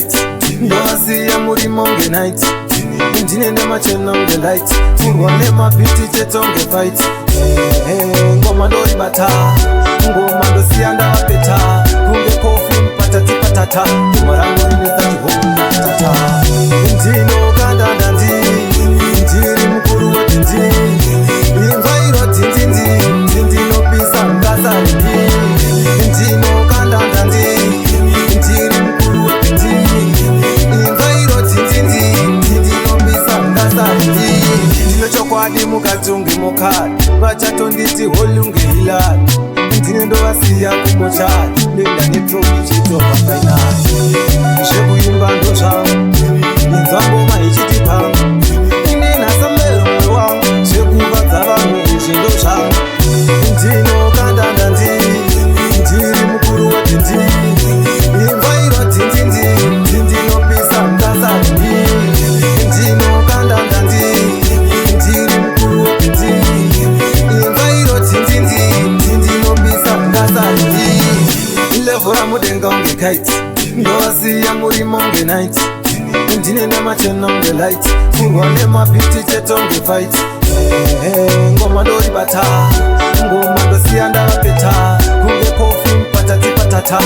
kite ndovasiya murimo nge-night ndine nemachena nge-light kurwa nemabhiti cheto nge-fight ngoma ndoribata ngoma ndosiya ndavapeta kunge kofi patati patata ngoma rangu rinezachihomutata ndinokanda ndandi ndiri mukuru wedindi imvairo dindindi ndinopisa ngasarindi ndinokanda ndandi ndiri mukuru wedindi imvairo dindindi ndinopisa ngasarindi ndine chokwadi mukatungi mukadi vachatonditi holunge hilari ndine ndovasiya kumochari nenda netrofi chitopa fainali zvekuimba ndozvangu inzwa ngoma ichiti pangu indinasambero mwoyo wangu zvekuvadza vanhu izvi ndozvangu ndinokanda ndandi ndiri mukuru wedindi imvairo dindindi ndinopisa ngasarindi ndinokanda ndandi ndiri mukuru wedindi imvairo dindindi ndinopisa ngasarindi ilevhora mudenga ungekaiti ndovasiya murimo nge-night ndine nemachena nge-light kurwa nemabhiti cheto nge-fight ngoma ndoribata ngoma ndosiya ndavapeta kunge kofi patati patata